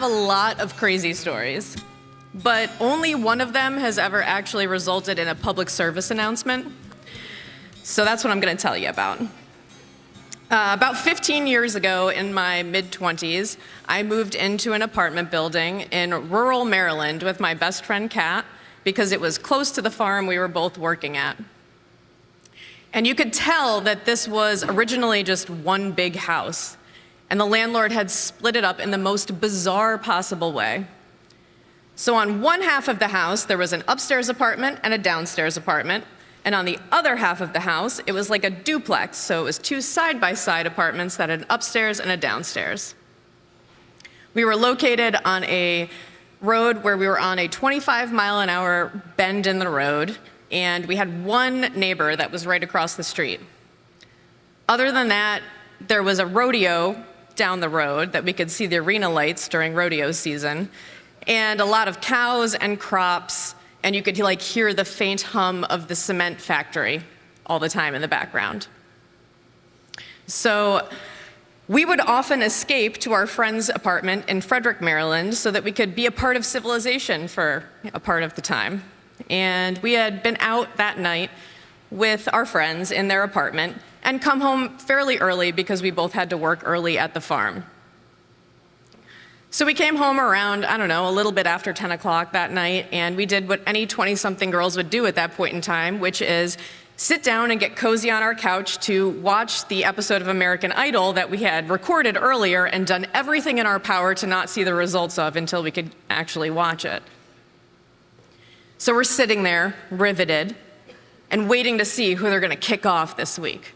a lot of crazy stories, but only one of them has ever actually resulted in a public service announcement. So that's what I'm going to tell you about. About 15 years ago, in my mid-20s, I moved into an apartment building in rural Maryland with my best friend, Kat, because it was close to the farm we were both working at. And you could tell that this was originally just one big house, and the landlord had split it up in the most bizarre possible way. So on one half of the house, there was an upstairs apartment and a downstairs apartment, and on the other half of the house, it was like a duplex, so it was two side-by-side apartments that had an upstairs and a downstairs. We were located on a road where we were on a 25-mile-an-hour bend in the road, and we had one neighbor that was right across the street. Other than that, there was a rodeo down the road that we could see the arena lights during rodeo season, and a lot of cows and crops, and you could hear the faint hum of the cement factory all the time in the background. So we would often escape to our friend's apartment in Frederick, Maryland, so that we could be a part of civilization for a part of the time. And we had been out that night with our friends in their apartment and come home fairly early because we both had to work early at the farm. So we came home around, a little bit after 10 o'clock that night, and we did what any 20-something girls would do at that point in time, which is sit down and get cozy on our couch to watch the episode of American Idol that we had recorded earlier and done everything in our power to not see the results of until we could actually watch it. So we're sitting there, riveted, and waiting to see who they're going to kick off this week.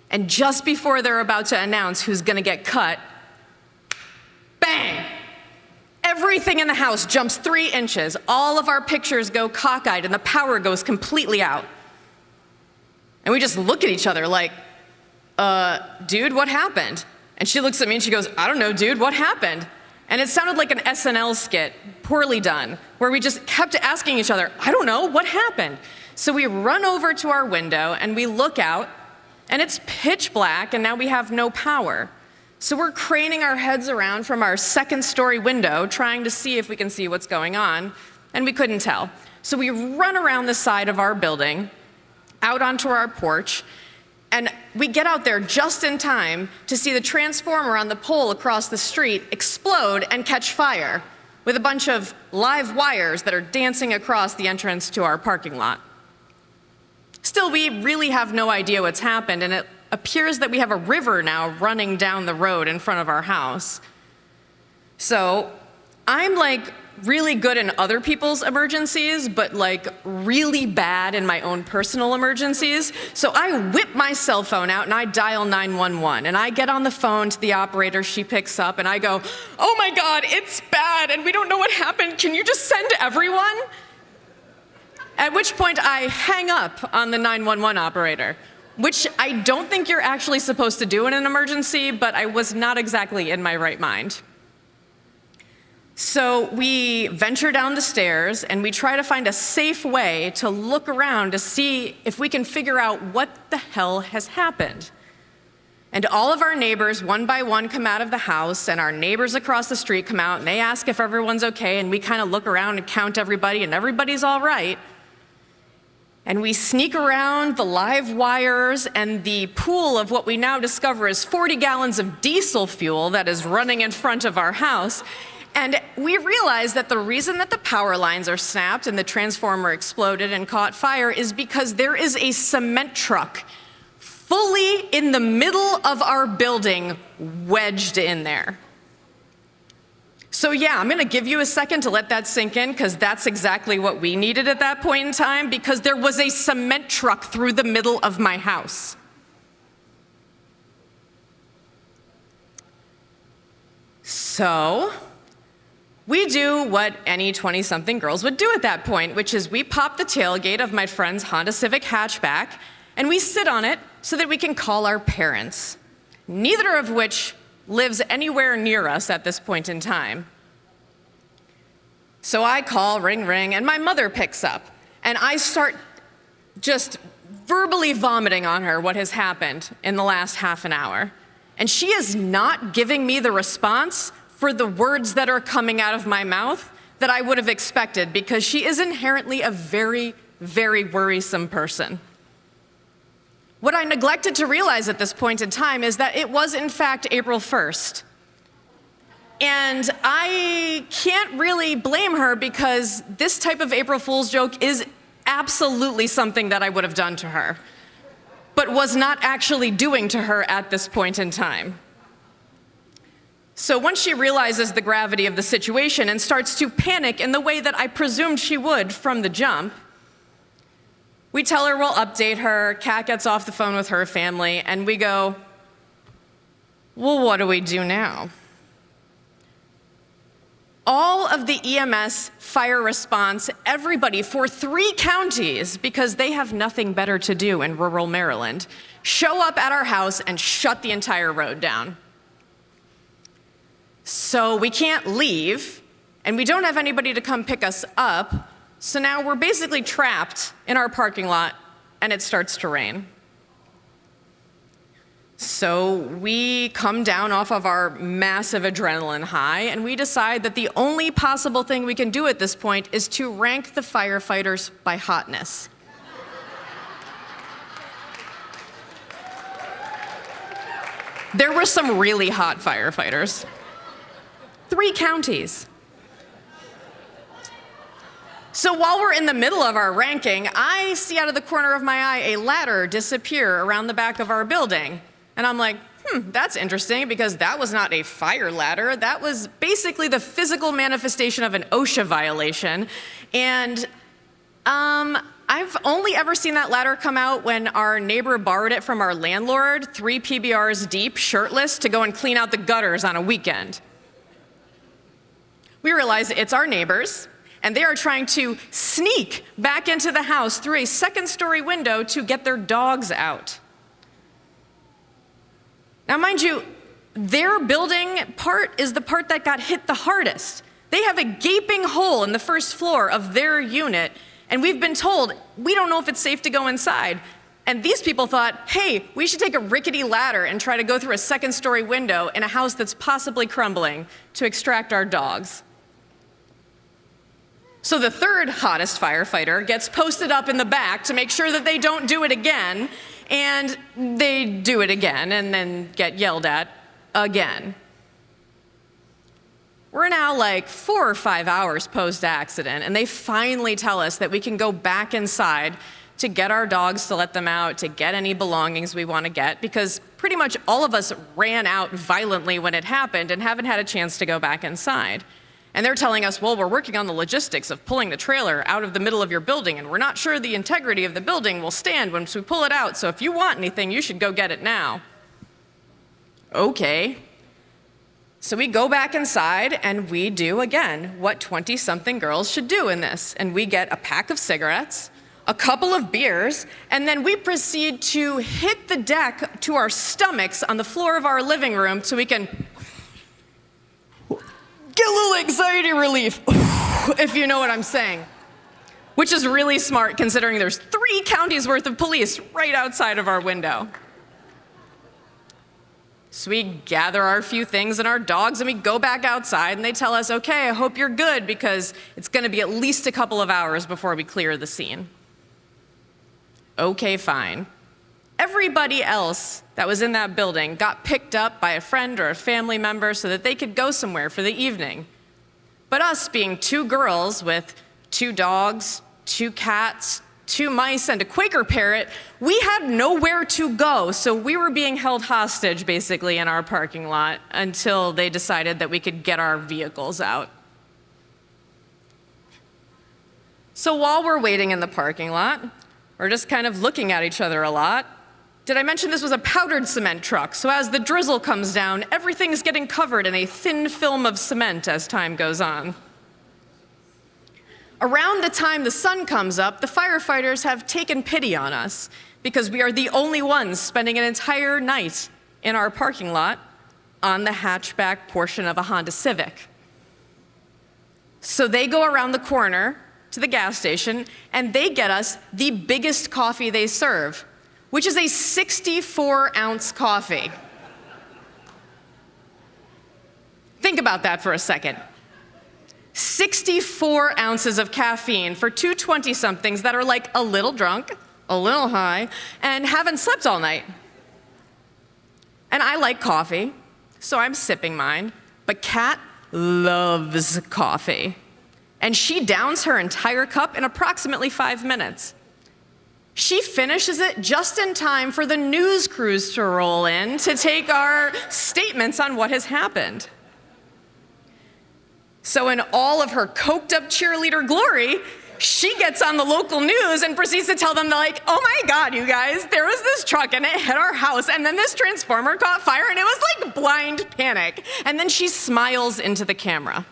And just before they're about to announce who's going to get cut, bang! Everything in the house jumps 3 inches. All of our pictures go cockeyed, and the power goes completely out. And we just look at each other like, dude, what happened? And she looks at me and she goes, I don't know, dude, what happened? And it sounded like an SNL skit, poorly done, where we just kept asking each other, I don't know, what happened? So we run over to our window and we look out, and it's pitch black, and now we have no power. So we're craning our heads around from our second-story window, trying to see if we can see what's going on, and we couldn't tell. So we run around the side of our building, out onto our porch, and we get out there just in time to see the transformer on the pole across the street explode and catch fire, with a bunch of live wires that are dancing across the entrance to our parking lot. Still, we really have no idea what's happened, and it appears that we have a river now running down the road in front of our house. So I'm really good in other people's emergencies, but really bad in my own personal emergencies. So I whip my cell phone out and I dial 911, and I get on the phone to the operator. She picks up and I go, oh my God, it's bad and we don't know what happened. Can you just send everyone? At which point I hang up on the 911 operator, which I don't think you're actually supposed to do in an emergency, but I was not exactly in my right mind. So we venture down the stairs and we try to find a safe way to look around to see if we can figure out what the hell has happened. And all of our neighbors, one by one, come out of the house, and our neighbors across the street come out and they ask if everyone's okay, and we kind of look around and count everybody, and everybody's all right. And we sneak around the live wires and the pool of what we now discover is 40 gallons of diesel fuel that is running in front of our house. And we realize that the reason that the power lines are snapped and the transformer exploded and caught fire is because there is a cement truck fully in the middle of our building, wedged in there. So yeah, I'm gonna give you a second to let that sink in, because that's exactly what we needed at that point in time, because there was a cement truck through the middle of my house. So we do what any 20-something girls would do at that point, which is we pop the tailgate of my friend's Honda Civic hatchback, and we sit on it so that we can call our parents, neither of which lives anywhere near us at this point in time. So I call, ring, ring, and my mother picks up, and I start just verbally vomiting on her what has happened in the last half an hour. And she is not giving me the response for the words that are coming out of my mouth that I would have expected, because she is inherently a very, very worrisome person. What I neglected to realize at this point in time is that it was, in fact, April 1st. And I can't really blame her, because this type of April Fool's joke is absolutely something that I would have done to her, but was not actually doing to her at this point in time. So once she realizes the gravity of the situation and starts to panic in the way that I presumed she would from the jump, we tell her we'll update her. Kat gets off the phone with her family, and we go, well, what do we do now? All of the EMS, fire response, everybody for 3 counties, because they have nothing better to do in rural Maryland, show up at our house and shut the entire road down. So we can't leave, and we don't have anybody to come pick us up, so now we're basically trapped in our parking lot, and it starts to rain. So we come down off of our massive adrenaline high, and we decide that the only possible thing we can do at this point is to rank the firefighters by hotness. There were some really hot firefighters. 3 counties. So while we're in the middle of our ranking, I see out of the corner of my eye a ladder disappear around the back of our building. And I'm like, that's interesting, because that was not a fire ladder. That was basically the physical manifestation of an OSHA violation. And I've only ever seen that ladder come out when our neighbor borrowed it from our landlord, 3 PBRs deep, shirtless, to go and clean out the gutters on a weekend. We realize it's our neighbors, and they are trying to sneak back into the house through a 2nd-story window to get their dogs out. Now, mind you, their building part is the part that got hit the hardest. They have a gaping hole in the 1st floor of their unit, and we've been told, we don't know if it's safe to go inside. And these people thought, hey, we should take a rickety ladder and try to go through a 2nd-story window in a house that's possibly crumbling to extract our dogs. So the 3rd hottest firefighter gets posted up in the back to make sure that they don't do it again, and they do it again and then get yelled at again. We're now like 4 or 5 hours post-accident, and they finally tell us that we can go back inside to get our dogs, to let them out, to get any belongings we want to get, because pretty much all of us ran out violently when it happened and haven't had a chance to go back inside. And they're telling us, well, we're working on the logistics of pulling the trailer out of the middle of your building, and we're not sure the integrity of the building will stand once we pull it out, so if you want anything, you should go get it now. Okay. So we go back inside, and we do, again, what 20-something girls should do in this. And we get a pack of cigarettes, a couple of beers, and then we proceed to hit the deck to our stomachs on the floor of our living room so we can get a little anxiety relief, if you know what I'm saying. Which is really smart, considering there's 3 counties worth of police right outside of our window. So we gather our few things and our dogs, and we go back outside, and they tell us, okay, I hope you're good, because it's gonna be at least a couple of hours before we clear the scene. Okay, fine. Everybody else that was in that building got picked up by a friend or a family member so that they could go somewhere for the evening. But us, being 2 girls with 2 dogs, 2 cats, 2 mice, and a Quaker parrot, we had nowhere to go, so we were being held hostage, basically, in our parking lot until they decided that we could get our vehicles out. So while we're waiting in the parking lot, we're just kind of looking at each other a lot. Did I mention this was a powdered cement truck? So as the drizzle comes down, everything's getting covered in a thin film of cement as time goes on. Around the time the sun comes up, the firefighters have taken pity on us because we are the only ones spending an entire night in our parking lot on the hatchback portion of a Honda Civic. So they go around the corner to the gas station, and they get us the biggest coffee they serve, which is a 64-ounce coffee. Think about that for a second. 64 ounces of caffeine for two 20-somethings that are like a little drunk, a little high, and haven't slept all night. And I like coffee, so I'm sipping mine. But Kat loves coffee. And she downs her entire cup in approximately 5 minutes. She finishes it just in time for the news crews to roll in to take our statements on what has happened. So in all of her coked up cheerleader glory, she gets on the local news and proceeds to tell them, like, oh my God, you guys, there was this truck and it hit our house and then this transformer caught fire and it was like blind panic. And then she smiles into the camera.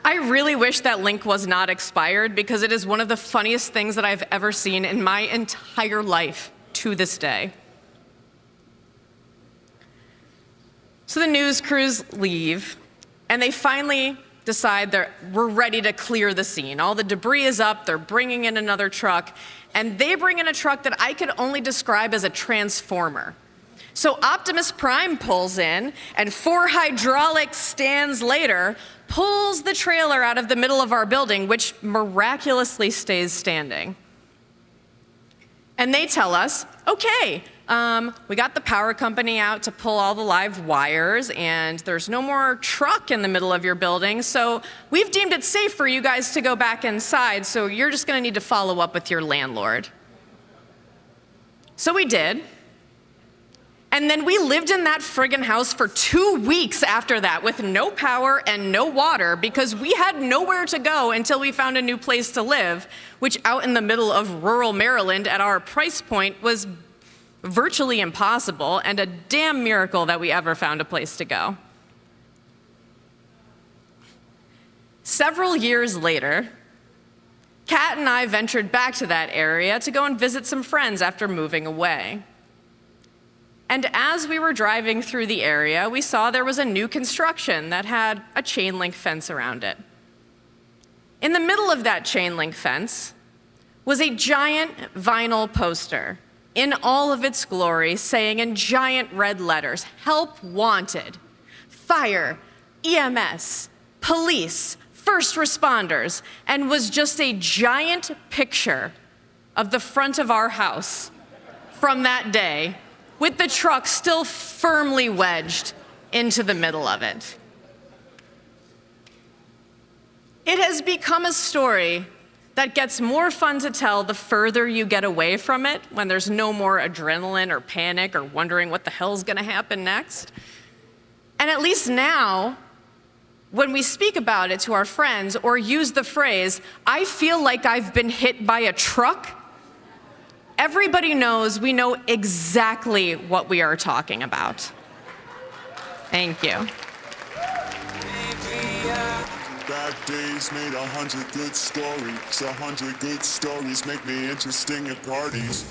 I really wish that link was not expired because it is one of the funniest things that I've ever seen in my entire life to this day. So the news crews leave, and they finally decide we're ready to clear the scene. All the debris is up, they're bringing in another truck, and they bring in a truck that I could only describe as a transformer. So Optimus Prime pulls in, and 4 hydraulic stands later, pulls the trailer out of the middle of our building, which miraculously stays standing. And they tell us, okay, we got the power company out to pull all the live wires, and there's no more truck in the middle of your building, so we've deemed it safe for you guys to go back inside, so you're just gonna need to follow up with your landlord. So we did. And then we lived in that friggin' house for 2 weeks after that with no power and no water because we had nowhere to go until we found a new place to live, which out in the middle of rural Maryland at our price point was virtually impossible and a damn miracle that we ever found a place to go. Several years later, Kat and I ventured back to that area to go and visit some friends after moving away. And as we were driving through the area, we saw there was a new construction that had a chain link fence around it. In the middle of that chain link fence was a giant vinyl poster in all of its glory saying in giant red letters, "Help wanted, fire, EMS, police, first responders," and was just a giant picture of the front of our house from that day, with the truck still firmly wedged into the middle of it. It has become a story that gets more fun to tell the further you get away from it, when there's no more adrenaline or panic or wondering what the hell's gonna happen next. And at least now, when we speak about it to our friends or use the phrase, "I feel like I've been hit by a truck," everybody knows we know exactly what we are talking about. Thank you. Bad days made 100 good stories. 100 good stories make me interesting at parties.